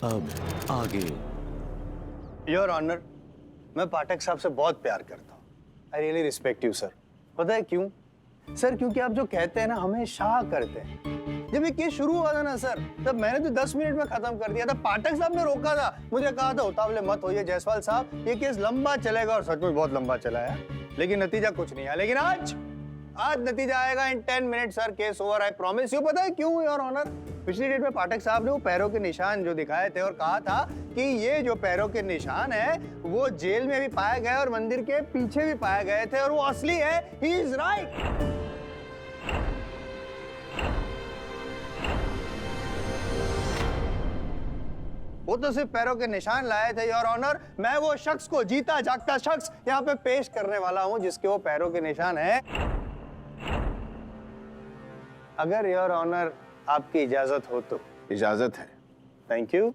अब आगे। Your honour, मैं पाठक साहब से बहुत प्यार करता हूँ। I really respect you sir. पता है क्यों सर? क्योंकि आप जो कहते हैं ना हमेशा करते हैं। जब ये केस शुरू हुआ था ना सर, तब मैंने तो 10 मिनट में खत्म कर दिया था। पाठक साहब ने रोका था, मुझे कहा था उतावले मत होइए जायसवाल साहब, ये केस लंबा चलेगा, और सच में बहुत लंबा चला है, लेकिन नतीजा कुछ नहीं आया। लेकिन आज नतीजा आएगा इन 10 minute sir. Case over, I promise you. पता है क्यों योर ऑनर? पिछली डेट में पाठक साहब ने वो पैरों के निशान जो दिखाए थे और कहा था कि ये जो पैरों के निशान है वो जेल में भी पाए गए और मंदिर के पीछे भी पाए गए थे, और वो असली है। He is right. वो तो सिर्फ पैरों के निशान लाए थे योर ऑनर। मैं वो शख्स को, जीता जागता शख्स, यहाँ पे पेश करने वाला हूँ जिसके वो पैरों के निशान है। अगर योर ऑनर आपकी इजाजत हो तो। इजाजत है। Thank you.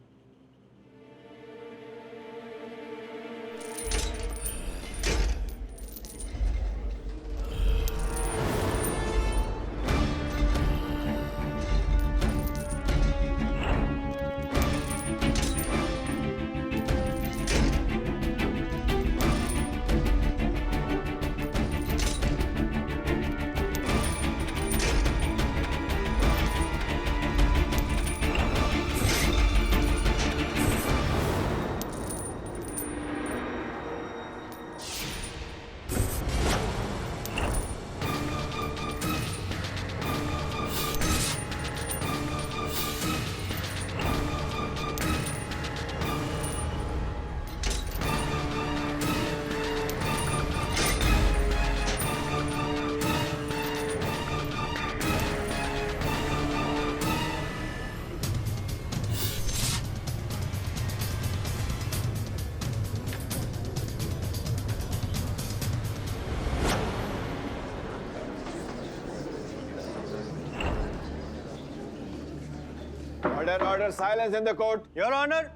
Order, silence in the court. Your honour,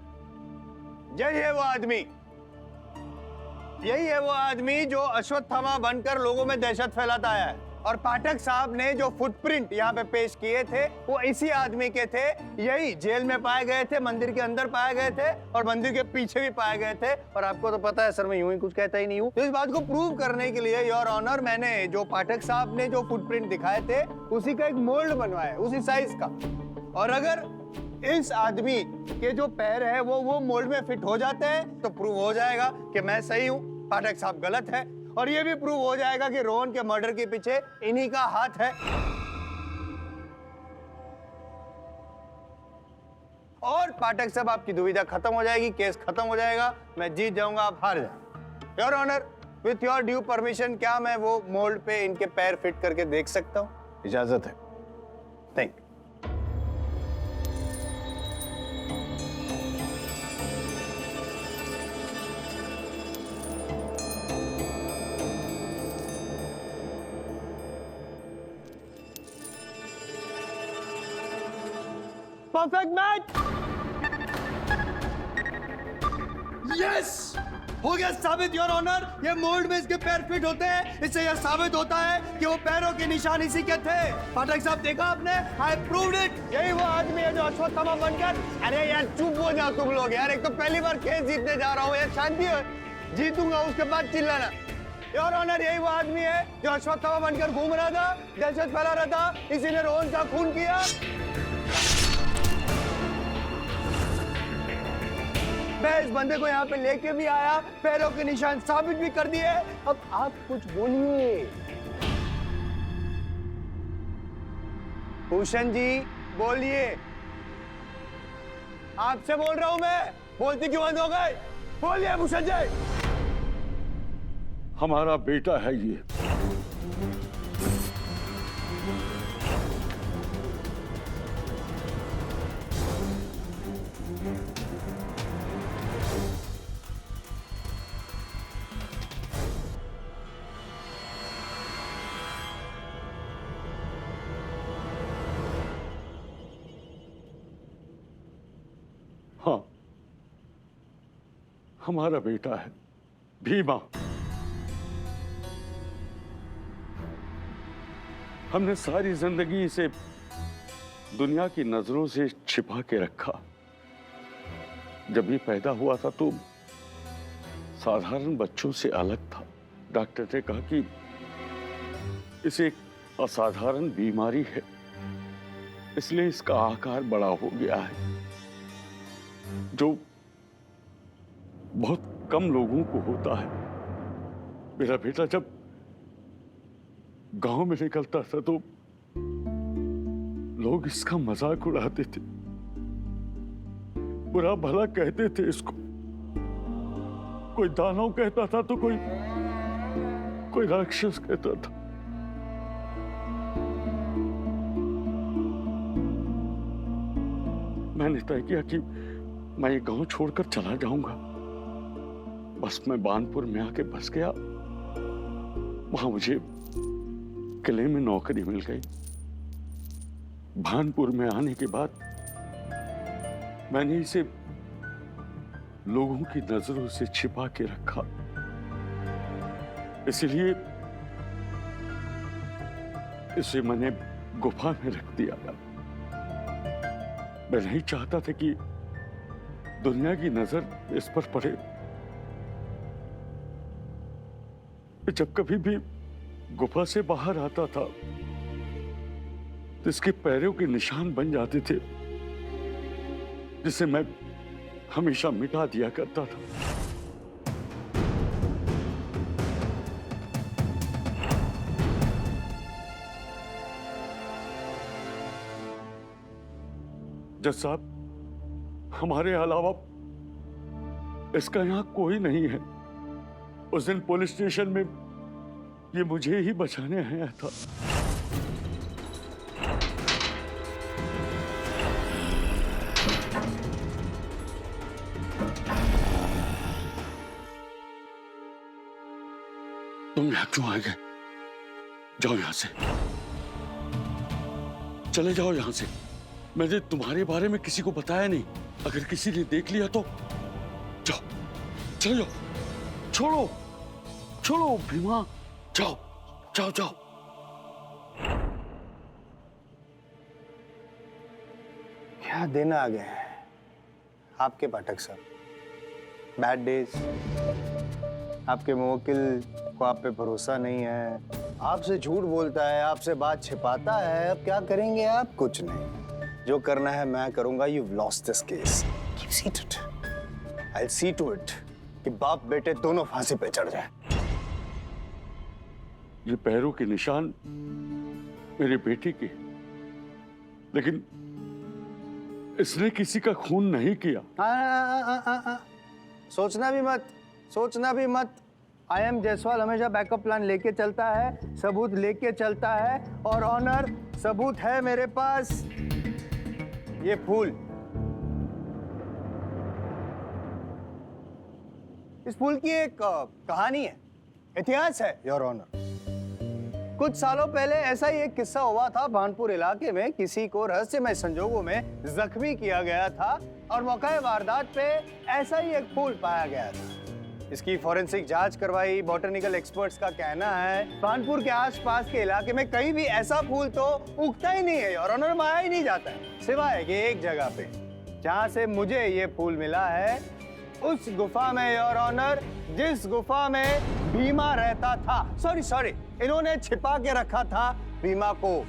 यही है वो आदमी, यही है वो आदमी जो अश्वत्थामा बनकर लोगों में दहशत फैलाता है। और पाठक साहब ने जो फुटप्रिंट यहाँ पे पेश किए थे वो इसी आदमी के थे। यही जेल में पाए गए थे, मंदिर के अंदर पाए गए थे, और मंदिर के पीछे भी पाए गए थे। और आपको तो पता है सर, मैं यूं ही कुछ कहता ही नहीं हूँ। तो इस बात को प्रूव करने के लिए योर ऑनर, मैंने जो पाठक साहब ने जो फुटप्रिंट दिखाए थे उसी का एक मोल्ड बनवाया, उसी साइज का। और अगर इस आदमी के जो पैर है वो मोल्ड में फिट हो जाते हैं तो प्रूव हो जाएगा कि मैं सही हूं, पाठक साहब गलत है। और ये भी प्रूव हो जाएगा कि रोहन के मर्डर के पीछे इन्हीं का हाथ है। और पाठक साहब, आपकी दुविधा खत्म हो जाएगी, केस खत्म हो जाएगा, मैं जीत जाऊंगा, आप हार जाए। Your honour, with your due permission, क्या मैं वो मोल्ड पे इनके पैर फिट करके देख सकता हूं? इजाजत है। Thank you. Perfect match. Yes, हो गया साबित योर ऑनर। ये मोल्ड में इसके पैर फिट होते हैं। इससे यह साबित होता है कि वो पैरों के निशान इसी के थे। पाठक साहब, देखा आपने? आई प्रूव्ड इट। यही वो आदमी है जो अश्वत्थामा बनकर। अरे यार चुप हो जाओ तुम लोग यार, एक तो पहली बार केस जीतने जा रहा हूँ यार, शांति हो, जीतूंगा उसके बाद चिल्लाना। योर ऑनर, यही वो आदमी है जो अश्वत्थामा बनकर घूम रहा था, दहशत फैला रहा था, इसी ने रोहन का खून किया। मैं इस बंदे को यहाँ पे लेके भी आया, पैरों के निशान साबित भी कर दिए। अब आप कुछ बोलिए। भूषण जी बोलिए। आपसे बोल रहा हूं मैं, बोलती क्यों बंद हो गए? बोलिए भूषण जी। हमारा बेटा है ये। हाँ, हमारा बेटा है भीमा। हमने सारी जिंदगी इसे दुनिया की नजरों से छिपा के रखा, जब ये पैदा हुआ था तो साधारण बच्चों से अलग था। डॉक्टर ने कहा कि इसे एक असाधारण बीमारी है, इसलिए इसका आकार बड़ा हो गया है, जो बहुत कम लोगों को होता है। मेरा बेटा जब गांव में निकलता था तो लोग इसका मजाक उड़ाते थे, बुरा भला कहते थे इसको। कोई दानव कहता था तो कोई राक्षस कहता था। मैंने तय किया कि मैं ये गांव छोड़कर चला जाऊंगा। बस मैं बानपुर में आके बस गया। वहां मुझे किले में नौकरी मिल गई। भानपुर में आने के बाद मैंने इसे लोगों की नजरों से छिपा के रखा, इसलिए इसे मैंने गुफा में रख दिया। मैं नहीं चाहता था कि दुनिया की नजर इस पर पड़े। जब कभी भी गुफा से बाहर आता था तो इसके पैरों के निशान बन जाते थे, जिसे मैं हमेशा मिटा दिया करता था। जज साहब, हमारे अलावा इसका यहां कोई नहीं है। उस दिन पुलिस स्टेशन में ये मुझे ही बचाने आया था। तुम यहां क्यों आ गए? जाओ यहां से, चले जाओ यहां से। मैंने तुम्हारे बारे में किसी को बताया नहीं। अगर किसी ने देख लिया तो जाओ, चले जाओ। छोड़ो छोड़ो भीमा, जाओ जाओ जाओ। क्या दिन आ गए हैं आपके पाठक साहब। Bad days. आपके मुवक्किल को आप पे भरोसा नहीं है, आपसे झूठ बोलता है, आपसे बात छिपाता है। अब क्या करेंगे आप? कुछ नहीं, जो करना है मैं करूंगा। You've lost this case. Keep seated. I'll see to it कि बाप बेटे दोनों फांसी पे चढ़ जाए। ये पैरों के निशान मेरे बेटे के, लेकिन इसने किसी का खून नहीं किया। सोचना भी मत, सोचना भी मत। आई एम जायसवाल हमेशा बैकअप प्लान लेके चलता है, सबूत लेके चलता है, और ऑनर सबूत है मेरे पास। ये फूल, इस फूल की एक कहानी है, इतिहास है योर ऑनर। कुछ सालों पहले ऐसा ही एक किस्सा हुआ था। भानपुर इलाके में किसी को रहस्यमय संजोगों में जख्मी किया गया था और मौके वारदात पे ऐसा ही एक फूल पाया गया था। इसकी फॉरेंसिक जांच करवाई। बॉटनिकल एक्सपर्ट्स का कहना है भानपुर के आसपास के इलाके में कहीं भी ऐसा फूल तो उगता ही नहीं है और ऑनर में आया ही नहीं जाता है, सिवाय कि एक जगह पे जहां से मुझे ये फूल मिला है, उस गुफा में योर ऑनर, जिस गुफा में भीमा रहता था। सॉरी, इन्होंने छिपा के रखा था भीमा को।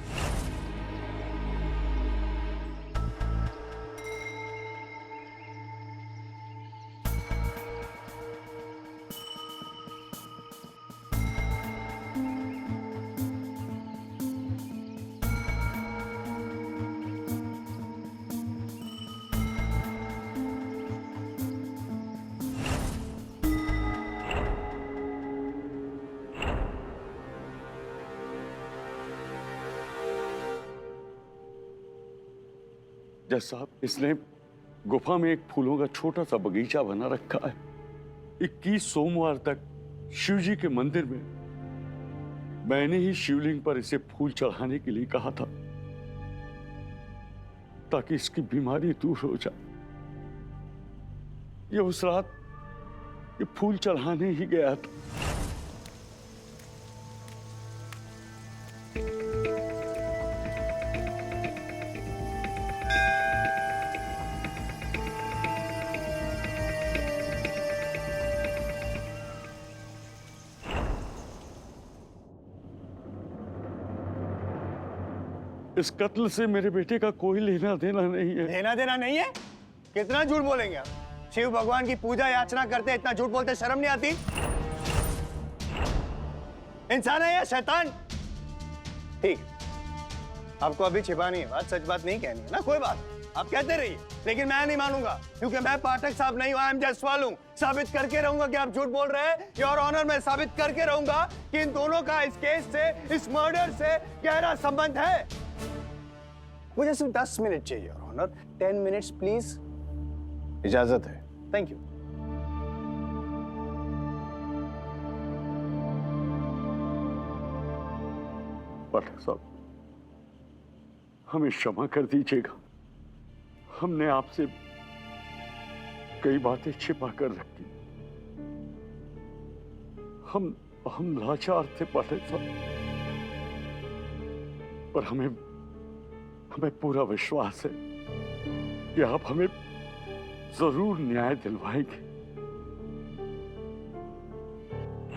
जज साहब, इसने गुफा में एक फूलों का छोटा सा बगीचा बना रखा है। 21 सोमवार तक शिव जी के मंदिर में मैंने ही शिवलिंग पर इसे फूल चढ़ाने के लिए कहा था, ताकि इसकी बीमारी दूर हो जाए। ये उस रात ये फूल चढ़ाने ही गया था। इस कत्ल से मेरे बेटे का कोई लेना देना नहीं है। लेना देना नहीं है? कितना झूठ बोलेंगे आप? शिव भगवान की पूजा याचना करते इतना झूठ बोलते शर्म नहीं आती? इंसान है या शैतान? ठीक, आपको अभी छिपानी है बात, सच बात नहीं कहनी है ना, कोई बात, आप कहते रहिए, लेकिन मैं नहीं मानूंगा क्योंकि मैं पाठक साहब नहीं हूं, आई एम जायसवाल हूं। साबित करके रहूंगा कि आप झूठ बोल रहे हैं, योर ऑनर, मैं साबित करके रहूंगा कि इन दोनों का इस केस से, इस मर्डर से गहरा संबंध है। मुझे सिर्फ 10 मिनट चाहिए योर ऑनर, 10 मिनट्स प्लीज। इजाजत है। Thank you. पाठक साहब, हमें क्षमा कर दीजिएगा, हमने आपसे कई बातें छिपा कर रखी। हम लाचार थे पाठक साहब, पर हमें पूरा विश्वास है कि आप हमें जरूर न्याय दिलवाएंगे।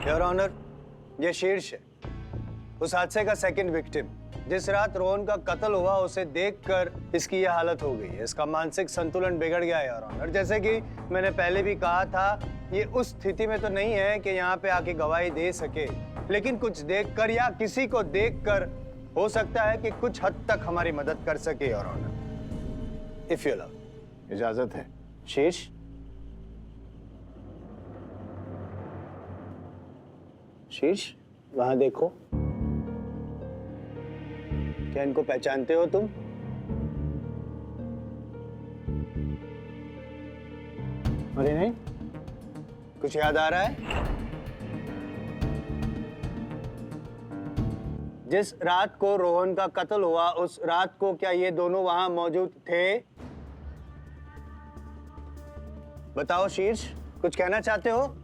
योर ऑनर, ये शीर्ष है, उस हादसे का सेकंड विक्टिम। जिस रात रोहन का कत्ल हुआ उसे देखकर इसकी यह हालत हो गई है। इसका मानसिक संतुलन बिगड़ गया है योर ऑनर। जैसे कि मैंने पहले भी कहा था, ये उस स्थिति में तो नहीं है कि यहाँ पे आके गवाही दे सके, लेकिन कुछ देखकर या किसी को देखकर हो सकता है कि कुछ हद तक हमारी मदद कर सके your honour, if you love. इजाजत है। शीर्ष, शीर्ष वहां देखो, क्या इनको पहचानते हो तुम? अरे नहीं, कुछ याद आ रहा है? जिस रात को रोहन का कत्ल हुआ उस रात को क्या ये दोनों वहां मौजूद थे? बताओ शीर्ष, कुछ कहना चाहते हो?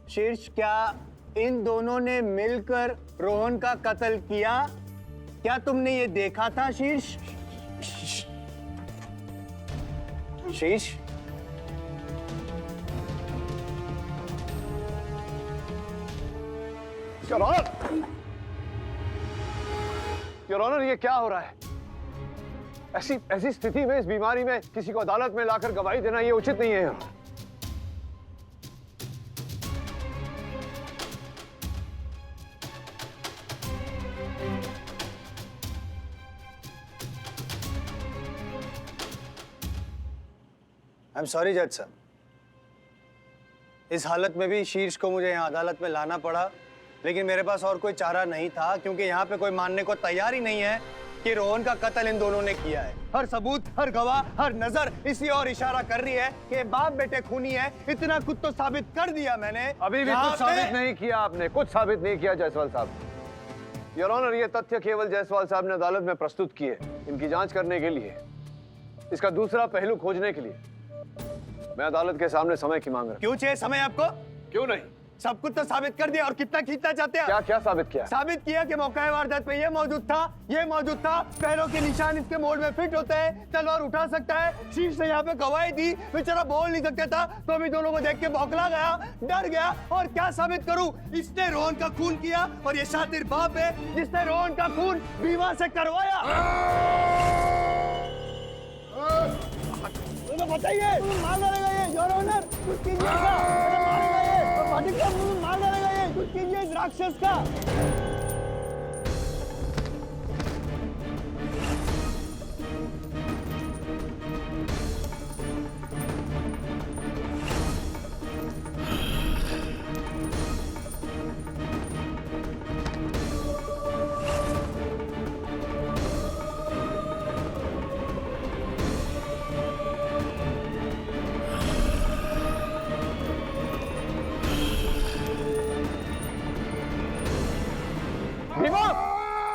शीर्ष, क्या इन दोनों ने मिलकर रोहन का कत्ल किया? क्या तुमने ये देखा था शीर्ष? शीर्ष, योर ऑनर, ये क्या हो रहा है? ऐसी स्थिति में, इस बीमारी में किसी को अदालत में लाकर गवाही देना ये उचित नहीं है। Your honour, I am sorry जज साहब, इस हालत में भी शीर्ष को मुझे यहाँ अदालत में लाना पड़ा, लेकिन मेरे पास और कोई चारा नहीं था क्योंकि यहाँ पे कोई मानने को तैयार ही नहीं है कि रोहन का कत्ल इन दोनों ने किया है। हर सबूत, हर गवाह, हर नजर इसी और इशारा कर रही है कि बाप बेटे खूनी है। इतना कुछ तो साबित कर दिया मैंने। अभी भी कुछ साबित नहीं किया आपने, कुछ साबित नहीं किया जायसवाल साहब। योर ऑनर, ये तथ्य केवल जायसवाल साहब ने अदालत में प्रस्तुत किए, इनकी जांच करने के लिए, इसका दूसरा पहलू खोजने के लिए। मैं अदालत के सामने समय की मांग रहा हूं। क्यों चाहिए समय आपको? क्यों नहीं? सब कुछ तो साबित कर दिया, और कितना खींचना चाहते हैं? क्या क्या साबित किया? साबित किया कि मौका वारदात पे ये मौजूद था, ये मौजूद था, पैरों के निशान इसके मोड़ में फिट होते हैं, तलवार उठा सकता है। शीर्ष ने यहाँ पे गवाही दी, बेचारा बोल नहीं सकता था, तो अभी दोनों को देख के बौखला गया, डर गया। और क्या साबित करूं? इसने रोहन का खून किया, और ये शातिर बाप है जिसने रोहन का खून बीमा से करवाया। बताइए, मार डालेगा ये योर ऑनर, कुछ कीजिए इसका, मारेगा ये, पाटिल साहब मार डालेगा ये, कुछ कीजिए इस राक्षस का।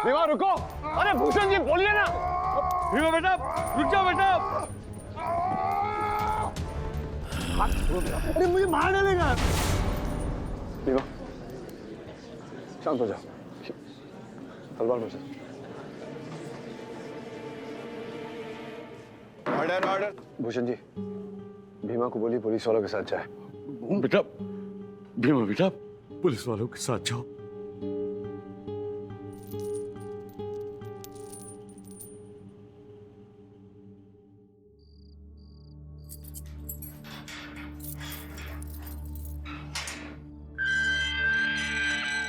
भीमा रुको! अरे भूषण जी बोलिए ना! भीमा बेटा, रुक जाओ बेटा! अरे मुझे मार डालेगा। भीमा, शांत हो जाओ, तलवार मुझे। Order order. भूषण जी, भीमा को बोलिए पुलिस वालों के साथ जाए। बेटा, भीमा बेटा, पुलिस वालों के साथ जाओ।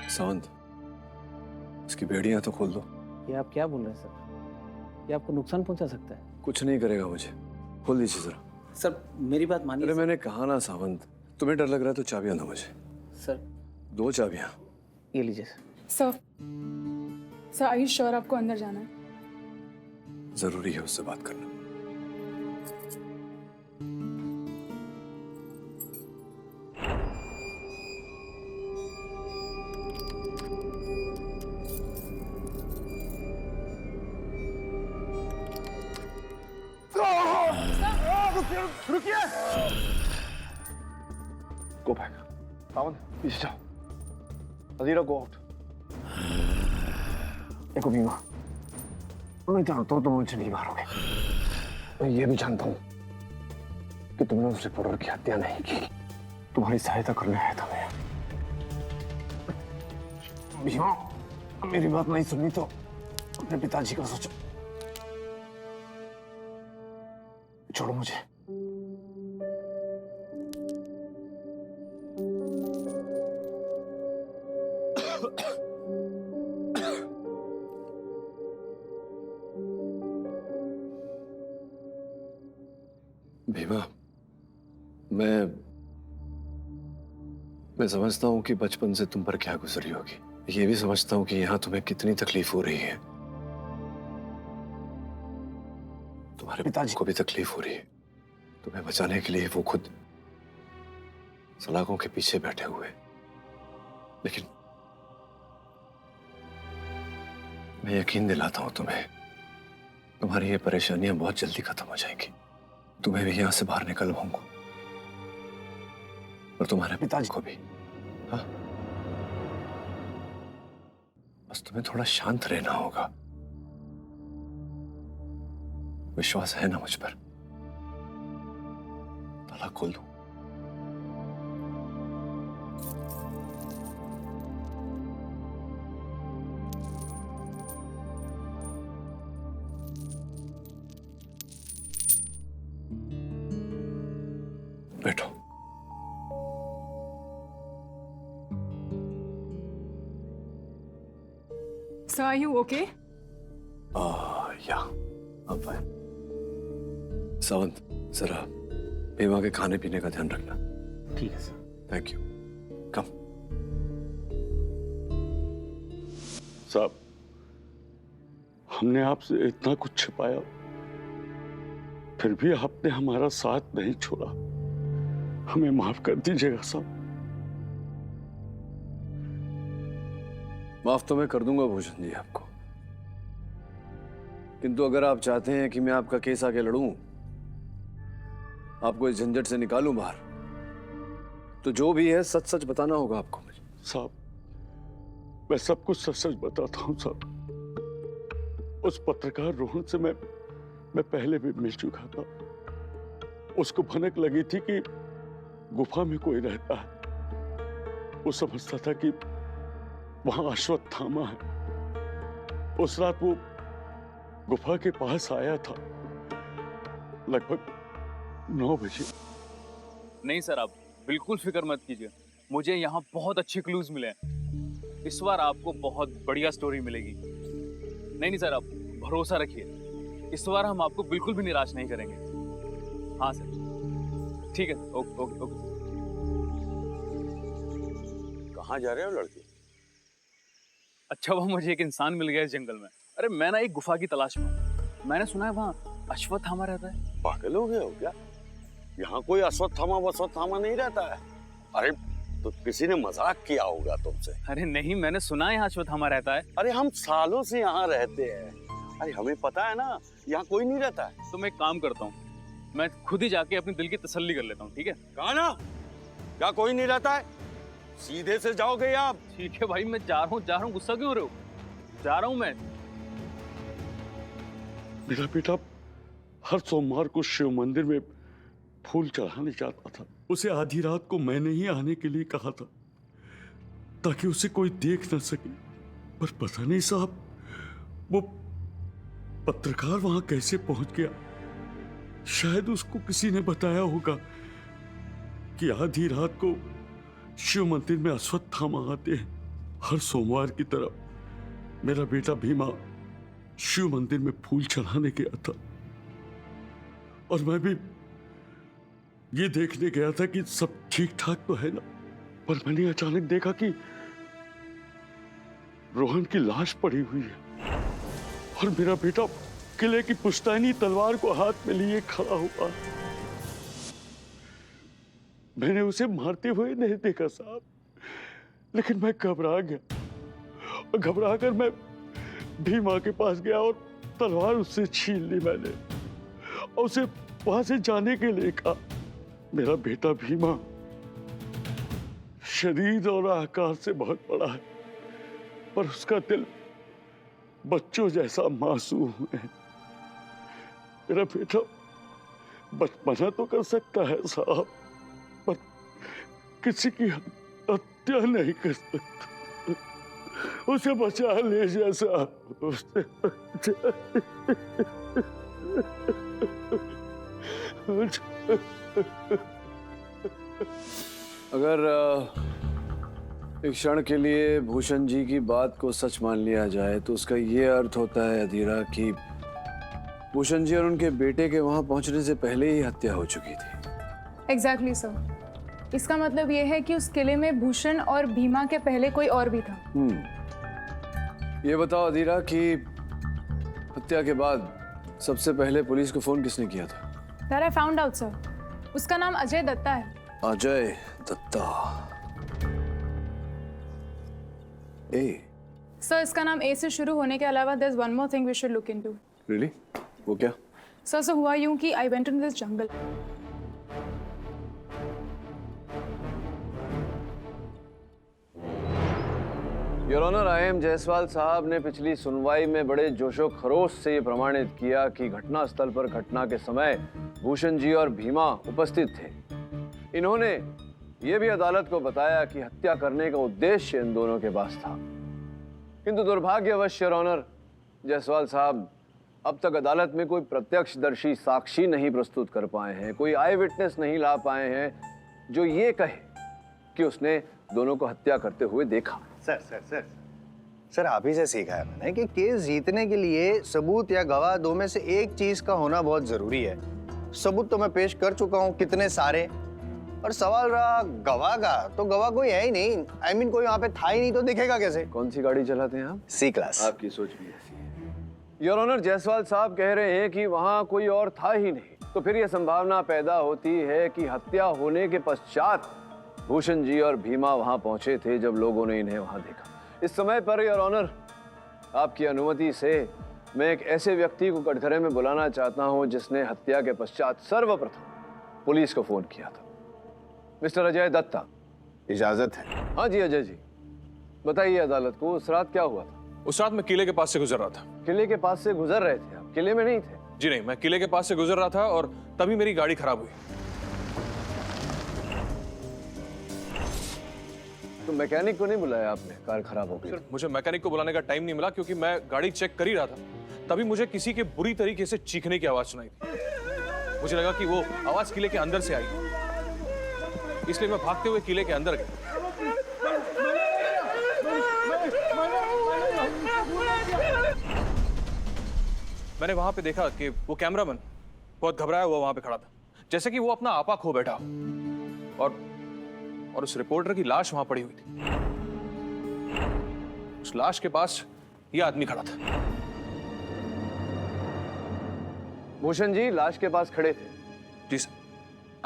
सावंत, इसकी बेड़ियां तो खोल दो। ये आप क्या बोल रहे हैं सर? ये आपको नुकसान पहुंचा सकता है। कुछ नहीं करेगा मुझे, खोल दीजिए जरा। सर मेरी बात मानिए। अरे मैंने कहा ना सावंत, तुम्हें डर लग रहा है तो चाबियां दो मुझे। सर 2 चाबियां। ये लीजिए sir. Sir are you sure आपको अंदर जाना है? जरूरी है उससे बात करना। रुकिए। Go back. सावंत, पीछे जाओ। अजीरा, go out. देखो भीमा, मैं जानता हूँ तुम मुझे नहीं मारोगे। मैं ये भी जानता हूँ कि तुमने उस रिपोर्टर की हत्या नहीं की। तुम्हारी सहायता करने आया था मैं। भीमा, मेरी बात नहीं सुनी तो अपने पिताजी का सोचो। छोड़ो मुझे। भीमा, मैं समझता हूँ कि बचपन से तुम पर क्या गुजरी होगी। ये भी समझता हूँ कि यहाँ तुम्हें कितनी तकलीफ हो रही है। तुम्हारे पिताजी को भी तकलीफ हो रही है। तुम्हें बचाने के लिए वो खुद सलाखों के पीछे बैठे हुए। लेकिन मैं यकीन दिलाता हूँ तुम्हें, तुम्हारी ये परेशानियां बहुत जल्दी खत्म हो जाएंगी। तुम्हें भी यहां से बाहर निकलवाऊंगा और तुम्हारे पिताजी को भी। हाँ, बस तुम्हें थोड़ा शांत रहना होगा। विश्वास है ना मुझ पर? ताला खोल दो। बैठो। Sir are you okay? या अब फाइन। सावंत, जरा भीमा के खाने पीने का ध्यान रखना। ठीक है सर। Thank you. कम। साहब, हमने आपसे इतना कुछ छिपाया, फिर भी आपने हमारा साथ नहीं छोड़ा। हमें माफ कर दीजिएगा साहब। माफ तो मैं कर दूंगा भूषण जी आपको, किंतु अगर आप चाहते हैं कि मैं आपका केस आगे लड़ूं, आपको इस झंझट से निकालूं बाहर, तो जो भी है सच सच बताना होगा आपको मुझे। साहब, मैं सब कुछ सच सच बताता हूँ साहब। उस पत्रकार रोहन से मैं पहले भी मिल चुका था। उसको भनक लगी थी कि गुफा में कोई रहता है। वो समझता था कि वहां अश्वत्थामा है। उस रात वो गुफा के पास आया था लगभग 9 बजे। नहीं सर, आप बिल्कुल फिक्र मत कीजिए। मुझे यहाँ बहुत अच्छे क्लूज मिले हैं। इस बार आपको बहुत बढ़िया स्टोरी मिलेगी। नहीं सर, आप भरोसा रखिए। इस बार हम आपको बिल्कुल भी निराश नहीं करेंगे। हाँ सर, ठीक है। Okay okay okay. कहाँ जा रहे हो लड़के? अच्छा, वो मुझे एक इंसान मिल गया इस जंगल में। अरे मैं ना एक गुफा की तलाश में हूँ। मैंने सुना है वहाँ अश्वत्थामा रहता है। पागल हो गए हो क्या? यहाँ कोई अश्वत्थामा वश्वत्थामा नहीं रहता है। अरे तो किसी ने मजाक किया होगा तुमसे। अरे नहीं, मैंने सुना है यहाँ अश्वत्थामा रहता है। अरे हम सालों से यहाँ रहते हैं। अरे हमें पता है ना, यहाँ कोई नहीं रहता है। तो मैं एक काम करता हूँ, मैं खुद ही जाके अपनी दिल की तसल्ली कर लेता हूँ। ठीक है? कहा ना, क्या कोई नहीं रहता है? सीधे से जाओगे आप? ठीक है भाई, मैं जा रहा हूँ। गुस्सा क्यों हो रहे हो? जा रहा हूँ मैं। मेरा बेटा हर सोमवार को शिव मंदिर में फूल चढ़ाने जाता था। उसे आधी रात को मैंने ही आने के लिए कहा था ताकि उसे कोई देख न सके। पर पता नहीं साहब, वो पत्रकार वहां कैसे पहुंच गया, शायद उसको किसी ने बताया होगा कि आधी रात को शिव मंदिर में अश्वत्थामा आते हैं। हर सोमवार की तरह मेरा बेटा भीमा शिव मंदिर में फूल चढ़ाने गया था और मैं भी ये देखने गया था कि सब ठीक ठाक तो है ना, पर मैंने अचानक देखा कि रोहन की लाश पड़ी हुई है और मेरा बेटा किले की पुश्तैनी तलवार को हाथ में लिए खड़ा हुआ। मैंने उसे मारते हुए नहीं देखा साहब, लेकिन मैं घबरा गया और घबरा कर मैं भीमा के पास गया और तलवार उससे छीन ली मैंने और उसे वहां से जाने के लिए कहा। मेरा बेटा भीमा शरीर और आकार से बहुत बड़ा है, पर उसका दिल बच्चों जैसा मासूम है। मेरा बेटा बचपना तो कर सकता है साहब, पर किसी की हत्या नहीं कर सकता। उसे बचा लीजिए साहब, उसे अगर एक क्षण के लिए भूषण जी की बात को सच मान लिया जाए तो उसका ये अर्थ होता है अधीरा कि भूषण जी और उनके बेटे के वहां पहुंचने से पहले ही हत्या हो चुकी थी। Exactly sir. इसका मतलब ये है कि उस किले में भूषण और भीमा के पहले कोई और भी था। ये बताओ अधीरा कि हत्या के बाद सबसे पहले पुलिस को फोन किसने किया था? That I found out, sir. उसका नाम अजय दत्ता है। अजय दत्ता। ए सर, इसका नाम ए से शुरू होने के अलावा there's one more thing we should look into. Really? वो क्या? सर हुआ यूं कि I went into this jungle. Your honour, I M. Jaiswal साहब ने पिछली सुनवाई में बड़े जोशो खरोश से ये प्रमाणित किया कि घटना स्थल पर घटना के समय भूषण जी और भीमा उपस्थित थे। इन्होंने ये भी अदालत को बताया कि हत्या करने का उद्देश्य इन दोनों के पास था। किंतु दुर्भाग्यवश योर ऑनर जायसवाल साहब, अब तक अदालत में कोई प्रत्यक्षदर्शी साक्षी नहीं प्रस्तुत कर पाए हैं, कोई आई विटनेस नहीं ला पाए हैं जो ये कहे कि उसने दोनों को हत्या करते हुए देखा। सर आप ही से सीखा है मैंने कि केस जीतने के लिए सबूत या गवाह दो में से एक चीज का होना बहुत जरूरी है। सबूत तो मैं पेश कर चुका हूँ कितने सारे, और सवाल रहा गवाह का, तो गवाह कोई है ही नहीं। I mean, कोई वहां पे था ही नहीं तो दिखेगा कैसे? कौन सी गाड़ी चलाते हैं आप? सी क्लास। आपकी सोच भी ऐसी है। योर ऑनर, जायसवाल साहब कह रहे हैं कि वहां कोई और था ही नहीं, तो फिर यह संभावना पैदा होती है कि हत्या होने के पश्चात भूषण जी और भीमा वहां पहुंचे थे जब लोगों ने इन्हें वहां देखा। इस समय पर योर ऑनर, आपकी अनुमति से मैं एक ऐसे व्यक्ति को कटघरे में बुलाना चाहता हूं जिसने हत्या के पश्चात सर्वप्रथम पुलिस को फोन किया था। मिस्टर अजय दत्ता। इजाजत है? हाँ जी अजय जी, बताइए अदालत को उस रात क्या हुआ था? उस रात मैं किले के पास से गुजर रहा था। किले के पास से गुजर रहे थे आप? किले में नहीं थे? जी नहीं, मैं किले के पास से गुजर रहा था और तभी मेरी गाड़ी खराब हुई। तो मैकेनिक को नहीं बुलाया आपने? कार खराब हो गई। सर, मुझे मैकेनिक को बुलाने का टाइम नहीं मिला क्योंकि मैं गाड़ी चेक कर ही रहा था। तभी मुझे किसी के बुरी तरीके से चीखने की आवाज सुनाई थी। मुझे लगा कि वो आवाज किले के अंदर से आई, इसलिए मैं भागते हुए किले के अंदर गया। मैंने वहां पे देखा कि वो कैमरामैन बहुत घबराया हुआ वहां पे खड़ा था, जैसे कि वो अपना आपा खो बैठा और उस रिपोर्टर की लाश वहां पड़ी हुई थी। उस लाश के पास ये आदमी खड़ा था। भूषण जी लाश के पास खड़े थे? जी सर।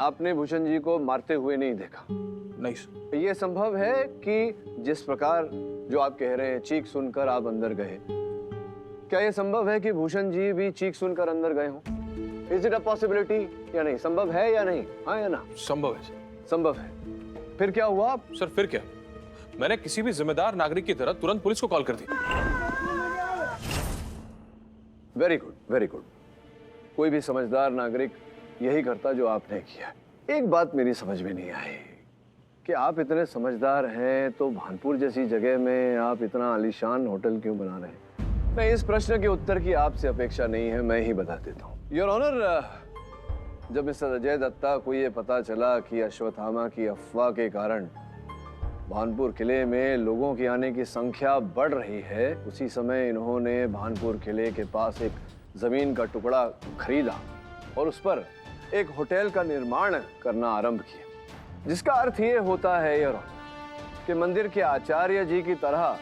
आपने भूषण जी को मारते हुए नहीं देखा? नहीं सर। ये संभव है कि जिस प्रकार जो आप कह रहे हैं चीख सुनकर आप अंदर गए, क्या ये संभव है कि भूषण जी भी चीख सुनकर अंदर गए हों? इज इट अ पॉसिबिलिटी या नहीं? संभव है या नहीं? हाँ या ना? संभव है सर। संभव है। फिर क्या हुआ? सर फिर क्या, मैंने किसी भी जिम्मेदार नागरिक की तरह तुरंत पुलिस को कॉल कर दी। Very good, very good. कोई भी समझदार नागरिक यही करता जो आपने किया। एक बात मेरी समझ में नहीं आई कि आप इतने समझदार हैं तो भानपुर जैसी जगह में आप इतना आलीशान होटल क्यों बना रहे हैं? मैं इस प्रश्न के उत्तर की आपसे अपेक्षा नहीं है, मैं ही बता देता हूँ। योर ऑनर, जब मिस्टर अजय दत्ता को ये पता चला कि अश्वत्थामा की अफवाह के कारण भानपुर किले में लोगों की आने की संख्या बढ़ रही है, उसी समय इन्होंने भानपुर किले के पास एक जमीन का टुकड़ा खरीदा और उस पर एक होटल का निर्माण करना आरंभ किया, जिसका अर्थ ये होता है योर ऑनर कि मंदिर के आचार्य जी की तरह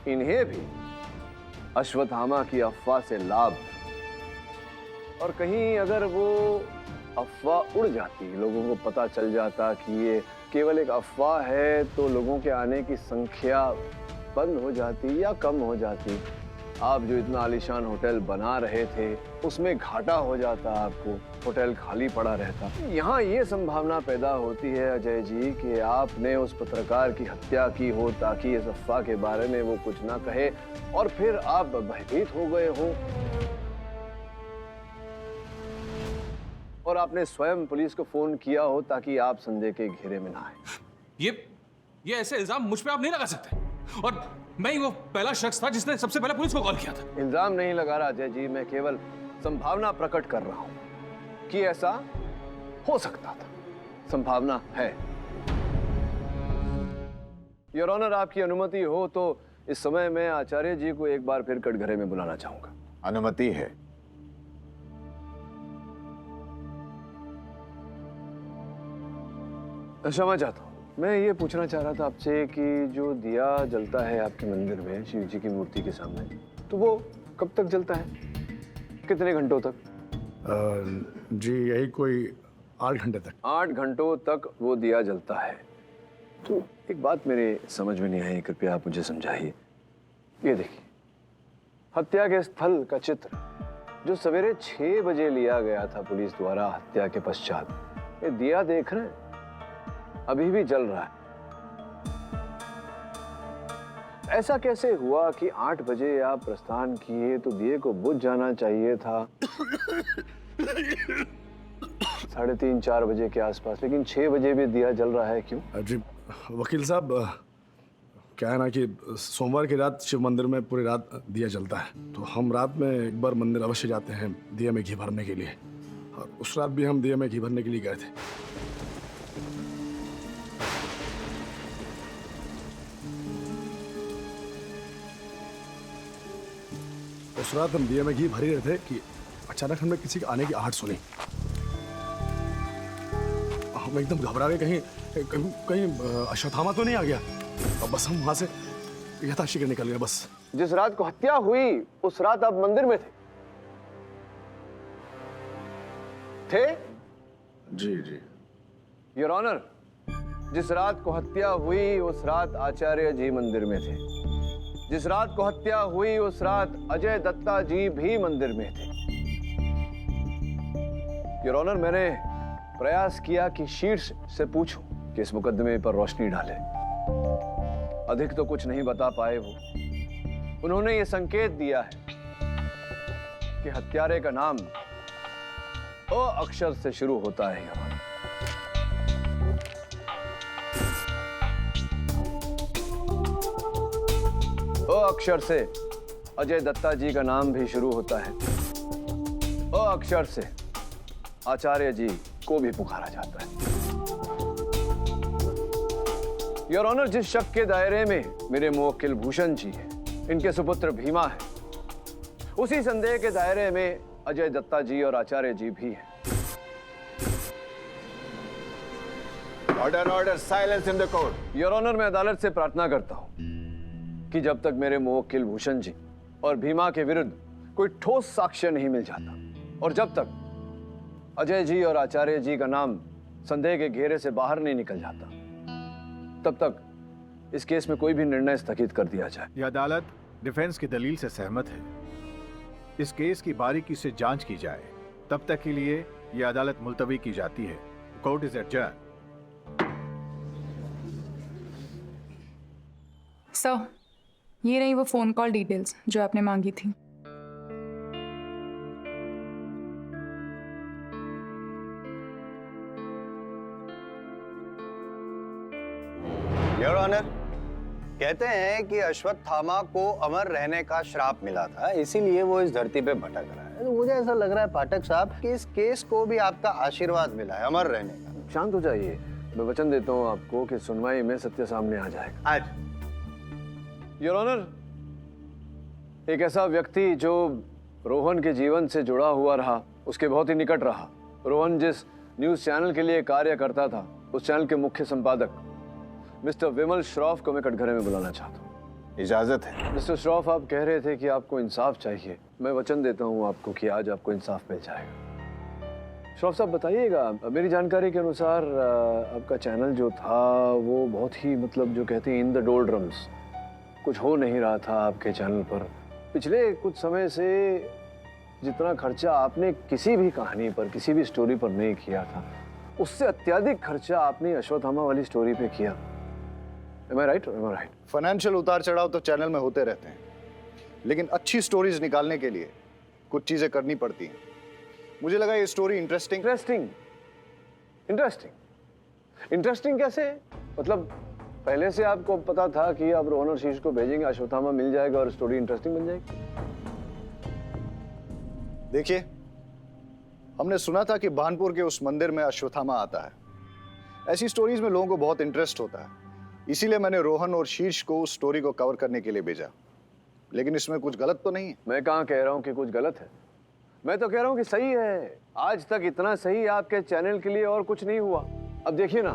इन्हें भी अश्वत्थामा की अफवाह से लाभ, और कहीं अगर वो अफवाह उड़ जाती, लोगों को पता चल जाता कि ये केवल एक अफवाह है, तो लोगों के आने की संख्या बंद हो जाती या कम हो जाती। आप जो इतना आलीशान होटल बना रहे थे उसमें घाटा हो जाता, आपको होटल खाली पड़ा रहता। यहाँ ये संभावना पैदा होती है अजय जी कि आपने उस पत्रकार की हत्या की हो ताकि इस अफवाह के बारे में वो कुछ ना कहे और फिर आप भयभीत हो गए हो और आपने स्वयं पुलिस को फोन किया हो ताकि आप संदेह के घेरे में ना आए। ये ऐसे इल्जाम मुझ पे आप नहीं लगा सकते, और मैं ही वो पहला शख्स था जिसने सबसे पहले पुलिस को कॉल किया था। इल्जाम नहीं लगा रहा अजय जी, मैं केवल संभावना प्रकट कर रहा हूं कि ऐसा हो सकता था। संभावना है। योर ऑनर, आपकी अनुमति हो तो इस समय मैं आचार्य जी को एक बार फिर कटघरे में बुलाना चाहूंगा। अनुमति है। क्षमा चाहता हूँ, मैं ये पूछना चाह रहा था आपसे कि जो दिया जलता है आपके मंदिर में शिव जी की मूर्ति के सामने, तो वो कब तक जलता है, कितने घंटों तक? जी यही कोई 8 घंटे तक। 8 घंटों तक वो दिया जलता है। तो एक बात मेरे समझ में नहीं आई, कृपया आप मुझे समझाइए। ये देखिए, हत्या के स्थल का चित्र जो सवेरे 6 बजे लिया गया था पुलिस द्वारा हत्या के पश्चात, ये दिया देख रहे हैं अभी भी जल रहा है। ऐसा कैसे हुआ कि 8 बजे आप प्रस्थान किए तो दिए को बुझ जाना चाहिए था 3:30-4 बजे के आसपास, लेकिन 6 बजे भी दिया जल रहा है, क्यों? जी वकील साहब, क्या है ना कि सोमवार की रात शिव मंदिर में पूरी रात दिया जलता है, तो हम रात में एक बार मंदिर अवश्य जाते हैं दिया में घी भरने के लिए, और उस रात भी हम दिया में घी भरने के लिए गए थे। उस रात हम दिया में घी भर ही रहे थे कि अचानक हमने किसी के आने की आहट सुनी। हम एकदम घबरा गए, कहीं अश्वत्थामा तो नहीं आ गया, और बस हम वहां से यथाशी के निकल गए। बस जिस रात को हत्या हुई उस रात आप मंदिर में थे? जी जी योर ऑनर, जिस रात को हत्या हुई उस रात आचार्य जी मंदिर में थे। जिस रात को हत्या हुई उस रात अजय दत्ता जी भी मंदिर में थे। योर ऑनर, मैंने प्रयास किया कि शीर्ष से पूछूं कि इस मुकदमे पर रोशनी डाले। अधिक तो कुछ नहीं बता पाए वो। उन्होंने ये संकेत दिया है कि हत्यारे का नाम अ अक्षर से शुरू होता है। योर ऑनर, अ अक्षर से अजय दत्ता जी का नाम भी शुरू होता है। अ अक्षर से आचार्य जी को भी पुकारा जाता है। योर ऑनर, जिस शक के दायरे में मेरे मुवक्किल भूषण जी हैं, इनके सुपुत्र भीमा है, उसी संदेह के दायरे में अजय दत्ता जी और आचार्य जी भी हैं। Order order, silence in the court. Your honour, मैं अदालत से प्रार्थना करता हूं कि जब तक मेरे मुवक्किल भूषण जी और भीमा के विरुद्ध कोई ठोस साक्ष्य नहीं मिल जाता, और जब तक अजय जी और आचार्य जी का नाम संदेह के घेरे से बाहर नहीं निकल जाता, तब तक इस केस में कोई भी निर्णय स्थगित कर दिया जाए। यह अदालत डिफेंस की दलील से सहमत है। इस केस की बारीकी से जांच की जाए, तब तक के लिए यह अदालत मुलतवी की जाती है। Court is adjourn. सर, ये रही वो फोन कॉल डिटेल्स जो आपने मांगी थी। योर ऑनर, कहते हैं कि अश्वत्थामा को अमर रहने का श्राप मिला था, इसीलिए वो इस धरती पे भटक रहा है। मुझे ऐसा लग रहा है पाठक साहब कि इस केस को भी आपका आशीर्वाद मिला है अमर रहने का। शांत हो जाइए, मैं वचन देता हूं आपको कि सुनवाई में सत्य सामने आ जाएगा। आज योर ऑनर, एक ऐसा व्यक्ति जो रोहन के जीवन से जुड़ा हुआ रहा, उसके बहुत ही निकट रहा। रोहन जिस न्यूज चैनल के लिए कार्य करता था, उस चैनल के मुख्य संपादक मिस्टर विमल श्रॉफ को मैं कटघरे में बुलाना चाहता हूँ। इजाजत है। मिस्टर श्रॉफ, आप कह रहे थे कि आपको इंसाफ चाहिए। मैं वचन देता हूँ आपको कि आज आपको इंसाफ मिल जाएगा। श्रॉफ साहब बताइएगा, मेरी जानकारी के अनुसार आपका चैनल जो था वो बहुत ही मतलब जो कहते हैं इन द डोल्ड्रम्स, कुछ हो नहीं रहा था आपके चैनल पर। पिछले कुछ समय से जितना खर्चा आपने किसी भी कहानी पर, किसी भी स्टोरी पर नहीं किया था, उससे अत्यधिक खर्चा आपने अश्वत्थामा वाली स्टोरी पे किया। Am I right? Am I right? Financial उतार चढ़ाव तो चैनल में होते रहते हैं, लेकिन अच्छी स्टोरीज निकालने के लिए कुछ चीजें करनी पड़ती हैं। मुझे लगा ये स्टोरी इंटरेस्टिंग इंटरेस्टिंग कैसे? मतलब पहले से आपको पता था कि आप रोहन और शीर्ष को भेजेंगे, अश्वत्थामा मिल जाएगा और स्टोरी इंटरेस्टिंग बन जाएगी? देखिए, हमने सुना था कि भानपुर के उस मंदिर में अश्वत्थामा आता है। ऐसी स्टोरीज में लोगों को बहुत इंटरेस्ट होता है, इसीलिए मैंने रोहन और शीर्ष को उस स्टोरी को कवर करने के लिए भेजा। लेकिन इसमें कुछ गलत तो नहीं है? मैं कहाँ कह रहा हूँ कि कुछ गलत है, मैं तो कह रहा हूँ कि सही है। आज तक इतना सही आपके चैनल के लिए और कुछ नहीं हुआ। अब देखिए ना,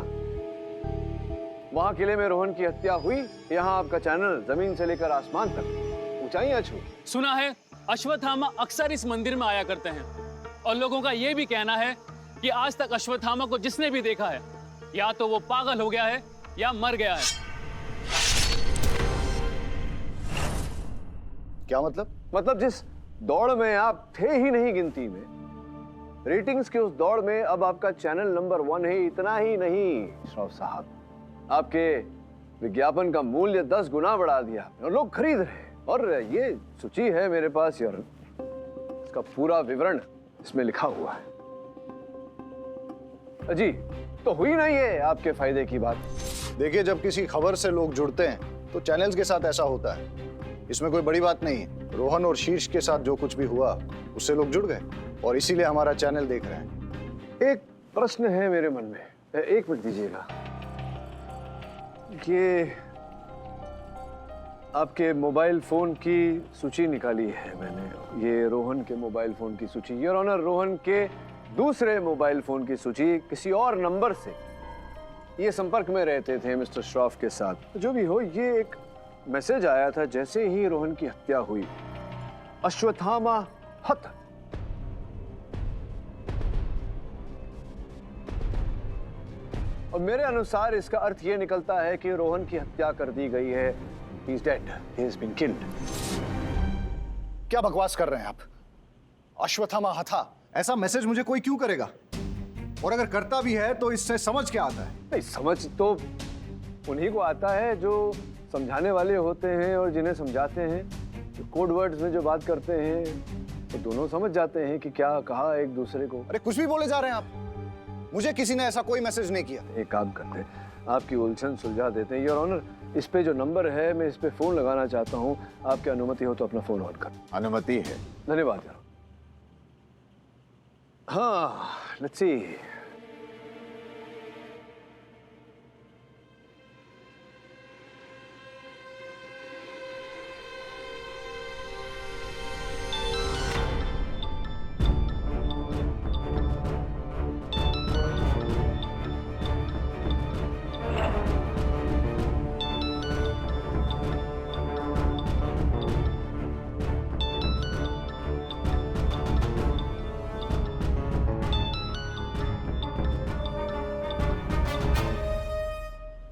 वहां किले में रोहन की हत्या हुई, यहाँ आपका चैनल जमीन से लेकर आसमान तक ऊंचाइयां छू। सुना है अश्वत्थामा अक्सर इस मंदिर में आया करते हैं और लोगों का यह भी कहना है कि आज तक अश्वत्थामा को जिसने भी देखा है, या तो वो पागल हो गया है या मर गया है। क्या मतलब? मतलब जिस दौड़ में आप थे ही नहीं गिनती में, रेटिंग्स के उस दौड़ में अब आपका चैनल नंबर 1 है। इतना ही नहीं श्रॉफ साहब, आपके विज्ञापन का मूल्य 10 गुना बढ़ा दिया और लोग खरीद रहे हैं। और ये सूची है मेरे पास यार, इसका पूरा विवरण इसमें लिखा हुआ है। जी, तो हुई नहीं है आपके फायदे की बात। देखिए, जब किसी खबर से लोग जुड़ते हैं तो चैनल्स के साथ ऐसा होता है, इसमें कोई बड़ी बात नहीं है। रोहन और शीर्ष के साथ जो कुछ भी हुआ उससे लोग जुड़ गए और इसीलिए हमारा चैनल देख रहे हैं। एक प्रश्न है मेरे मन में, एक मिनट दीजिएगा। ये आपके मोबाइल फोन की सूची निकाली है मैंने, ये रोहन के मोबाइल फोन की सूची। योर ऑनर, रोहन के दूसरे मोबाइल फोन की सूची किसी और नंबर से ये संपर्क में रहते थे मिस्टर श्रॉफ के साथ। जो भी हो, ये एक मैसेज आया था जैसे ही रोहन की हत्या हुई, अश्वत्थामा हत। और मेरे अनुसार इसका अर्थ ये निकलता है कि रोहन की हत्या कर दी गई है। He is dead. He has been killed. क्या बकवास कर रहे हैं आप? अश्वत्थामा हथा, ऐसा मैसेज मुझे कोई क्यों करेगा? और अगर करता भी है तो इससे समझ क्या आता है? नहीं, समझ तो उन्हीं को आता है जो समझाने वाले होते हैं और जिन्हें समझाते हैं। जो कोड वर्ड्स में जो बात करते हैं तो दोनों समझ जाते हैं कि क्या कहा एक दूसरे को। अरे कुछ भी बोले जा रहे हैं आप। मुझे किसी ने ऐसा कोई मैसेज नहीं किया। एक काम करते हैं, आपकी उलझन सुलझा देते हैं। योर ऑनर, इस पे जो नंबर है मैं इस पे फोन लगाना चाहता हूँ। आपकी अनुमति हो तो अपना फोन ऑन कर। अनुमति है। धन्यवाद यार। हाँ, लेट्स सी।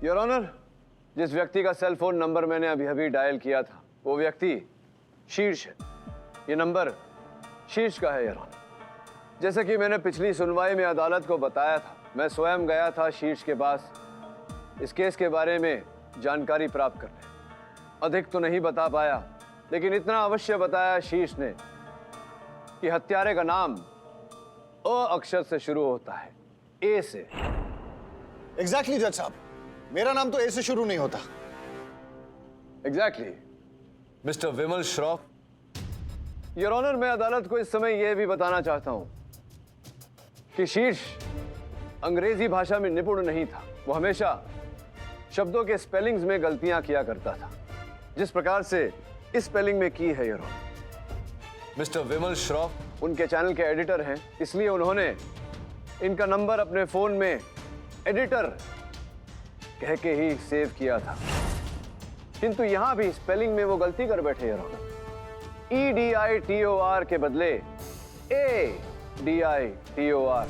योर ऑनर, जिस व्यक्ति का सेल फोन नंबर मैंने अभी अभी डायल किया था, वो व्यक्ति शीर्ष है। ये नंबर शीर्ष का है योर ऑनर। जैसे कि मैंने पिछली सुनवाई में अदालत को बताया था, मैं स्वयं गया था शीर्ष के पास इस केस के बारे में जानकारी प्राप्त करने। अधिक तो नहीं बता पाया, लेकिन इतना अवश्य बताया शीर्ष ने कि हत्यारे का नाम अ अक्षर से शुरू होता है, ए से। एग्जैक्टली जज साहब, मेरा नाम तो ए से शुरू नहीं होता। Exactly mister Vimal Shroff, your honour, मैं अदालत को इस समय यह भी बताना चाहता हूं कि शीर्ष अंग्रेजी भाषा में निपुण नहीं था। वो हमेशा शब्दों के स्पेलिंग्स में गलतियां किया करता था, जिस प्रकार से इस स्पेलिंग में की है। Your honour, mister Vimal Shroff उनके चैनल के एडिटर हैं, इसलिए उन्होंने इनका नंबर अपने फोन में एडिटर कह के ही सेव किया था। किंतु यहां भी स्पेलिंग में वो गलती कर बैठे। योर ऑनर, EDITOR के बदले ADITOR।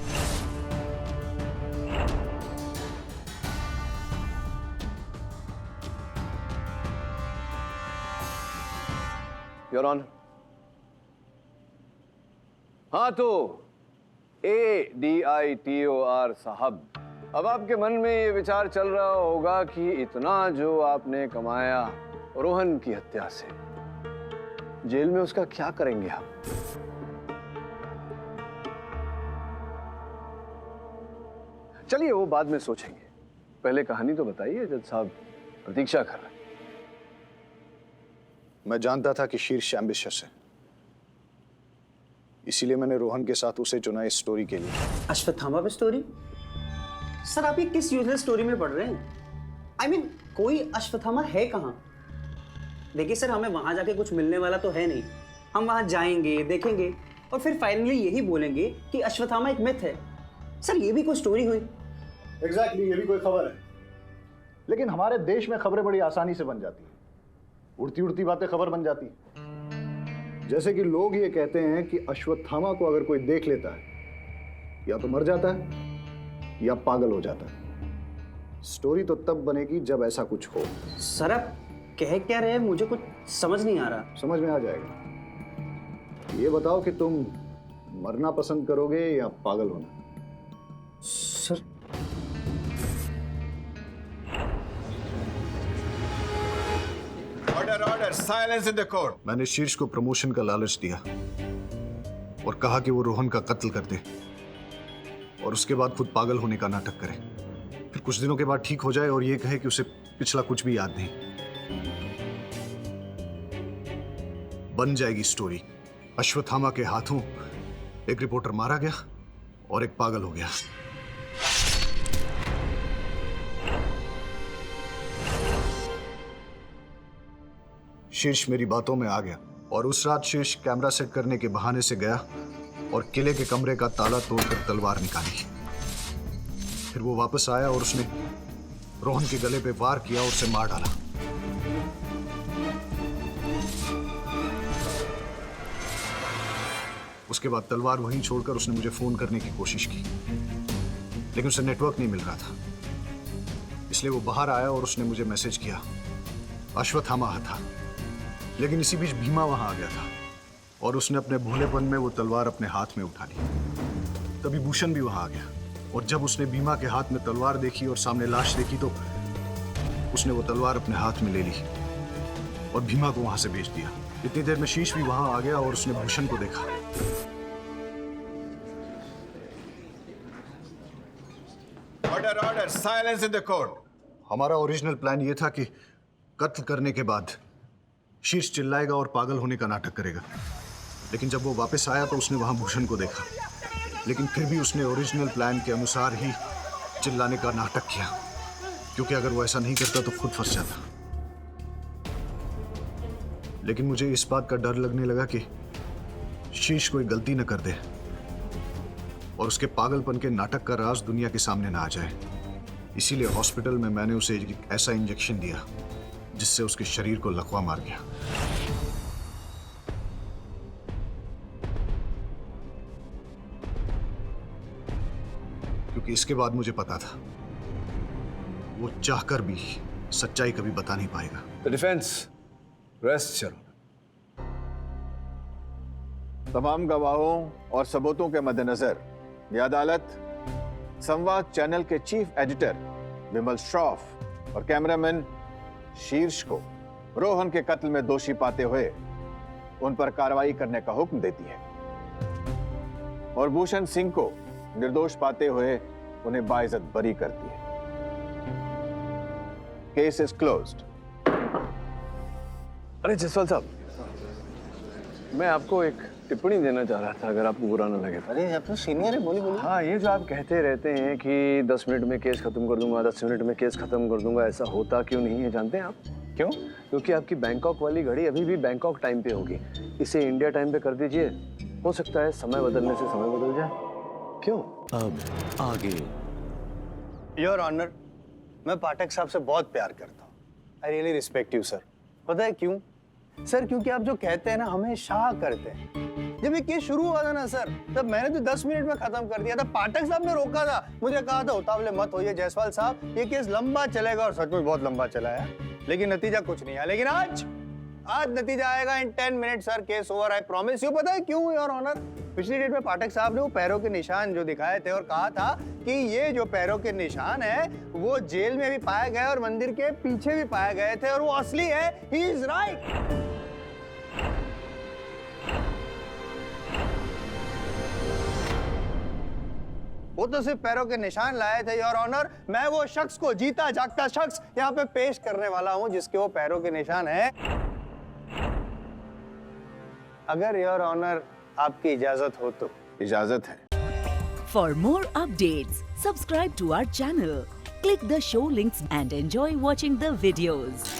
योर ऑनर, हाँ तो ADITOR साहब, अब आपके मन में ये विचार चल रहा होगा कि इतना जो आपने कमाया रोहन की हत्या से, जेल में उसका क्या करेंगे आप? चलिए वो बाद में सोचेंगे, पहले कहानी तो बताइए। जज साहब प्रतीक्षा कर रहे हैं। मैं जानता था कि शीर्ष एम्बिशियस है, इसीलिए मैंने रोहन के साथ उसे चुना इस स्टोरी के लिए। अश्वत्थामा पे स्टोरी? सर आप ये किस यूजलेस स्टोरी में पढ़ रहे हैं? I mean, कोई अश्वत्थामा है कहाँ? देखिए सर, हमें वहां जाके कुछ मिलने वाला तो है नहीं। हम वहां जाएंगे, देखेंगे और फिर फाइनली यही बोलेंगे कि अश्वत्थामा एक मिथ है। सर ये भी कोई स्टोरी हुई? एग्जैक्टली, ये भी कोई खबर है। लेकिन हमारे देश में खबरें बड़ी आसानी से बन जाती हैं, उड़ती उड़ती बातें खबर बन जाती हैं। जैसे कि लोग ये कहते हैं कि अश्वत्थामा को अगर कोई देख लेता है, या तो मर जाता है या पागल हो जाता है। स्टोरी तो तब बनेगी जब ऐसा कुछ हो। सर आप कह क्या रहे हैं? मुझे कुछ समझ नहीं आ रहा। समझ में आ जाएगा। ये बताओ कि तुम मरना पसंद करोगे या पागल होना? Sir order order, silence in the court. मैंने शीर्ष को प्रमोशन का लालच दिया और कहा कि वो रोहन का कत्ल कर दे और उसके बाद खुद पागल होने का नाटक करे, फिर कुछ दिनों के बाद ठीक हो जाए और ये कहे कि उसे पिछला कुछ भी याद नहीं। बन जाएगी स्टोरी। अश्वत्थामा के हाथों एक रिपोर्टर मारा गया और एक पागल हो गया। शीर्ष मेरी बातों में आ गया और उस रात शीर्ष कैमरा सेट करने के बहाने से गया और किले के कमरे का ताला तोड़कर तलवार निकाली। फिर वो वापस आया और उसने रोहन के गले पे वार किया और उसे मार डाला। उसके बाद तलवार वहीं छोड़कर उसने मुझे फोन करने की कोशिश की, लेकिन उसे नेटवर्क नहीं मिल रहा था। इसलिए वो बाहर आया और उसने मुझे मैसेज किया। अश्वत्थामा था, लेकिन इसी बीच भीमा वहां आ गया था और उसने अपने भोलेपन में वो तलवार अपने हाथ में उठा ली। तभी भूषण भी वहां आ गया और जब उसने भीमा के हाथ में तलवार देखी और सामने लाश देखी तो उसने वो तलवार अपने हाथ में ले ली और भीमा को वहां से भेज दिया। इतनी देर में शीश भी वहां आ गया और उसने भूषण को देखा। Order order, silence in the court. हमारा ओरिजिनल प्लान ये था कि कत्ल करने के बाद शीर्ष चिल्लाएगा और पागल होने का नाटक करेगा, लेकिन जब वो वापस आया तो उसने वहां भूषण को देखा, लेकिन फिर भी उसने ओरिजिनल प्लान के अनुसार ही चिल्लाने का नाटक किया, क्योंकि अगर वो ऐसा नहीं करता तो खुद फंस जाता। लेकिन मुझे इस बात का डर लगने लगा कि शीर्ष कोई गलती न कर दे और उसके पागलपन के नाटक का राज दुनिया के सामने ना आ जाए। इसीलिए हॉस्पिटल में मैंने उसे एक ऐसा इंजेक्शन दिया जिससे उसके शरीर को लकवा मार गया। क्योंकि इसके बाद मुझे पता था वो चाहकर भी सच्चाई कभी बता नहीं पाएगा। द डिफेंस रेस्ट चलो। तमाम गवाहों और सबूतों के मद्देनजर यह अदालत संवाद चैनल के चीफ एडिटर विमल श्रॉफ और कैमरामैन शीर्ष को रोहन के कत्ल में दोषी पाते हुए उन पर कार्रवाई करने का हुक्म देती है और भूषण सिंह को निर्दोष पाते हुए उन्हें बाइज्जत बरी करती है। Case is closed. अरे जसवाल साहब, मैं आपको एक टिप्पणी देना चाह रहा था, अगर आपको बुरा ना लगे तो। अरे आप तो सीनियर है, बोली बोली। हाँ, ये जो आप कहते रहते हैं कि 10 मिनट में केस खत्म कर दूंगा, 10 मिनट में केस खत्म कर दूंगा, ऐसा होता क्यों नहीं है जानते हैं आप? क्यों? क्योंकि आपकी बैंकॉक वाली घड़ी अभी भी बैंकॉक टाइम पे होगी। इसे इंडिया टाइम पे कर दीजिए, हो सकता है समय बदलने से समय बदल जाए। क्यों? अब आगे। योर ऑनर, मैं पाठक साहब से बहुत प्यार करता हूँ। I really respect you sir. पता है क्यों? सर क्योंकि आप जो कहते हैं ना हमेशा करते हैं। जब ये केस शुरू हुआ था ना सर, तब मैंने तो 10 मिनट में खत्म कर दिया था। पाठक साहब ने रोका था, मुझे कहा था उतावले मत होइए जायसवाल साहब, ये केस लंबा चलेगा, और सच में बहुत लंबा चला है, लेकिन नतीजा कुछ नहीं आया। लेकिन आज नतीजा आएगा इन 10 minute sir, case over, I promise you. पता है क्यों योर ऑनर? पिछली डेट में पाठक साहब ने वो पैरों के निशान जो दिखाए थे और कहा था कि ये जो पैरों के निशान है वो जेल में भी पाए गए और मंदिर के पीछे भी पाए गए थे और वो असली है। He is right. वो तो सिर्फ पैरों के निशान लाए थे योर ऑनर। मैं वो शख्स को, जीता जागता शख्स, यहाँ पे पेश करने वाला हूँ जिसके वो पैरों के निशान है। अगर योर ऑनर आपकी इजाजत हो तो। इजाजत है। For more updates, subscribe to our channel, click the show links and enjoy watching the videos.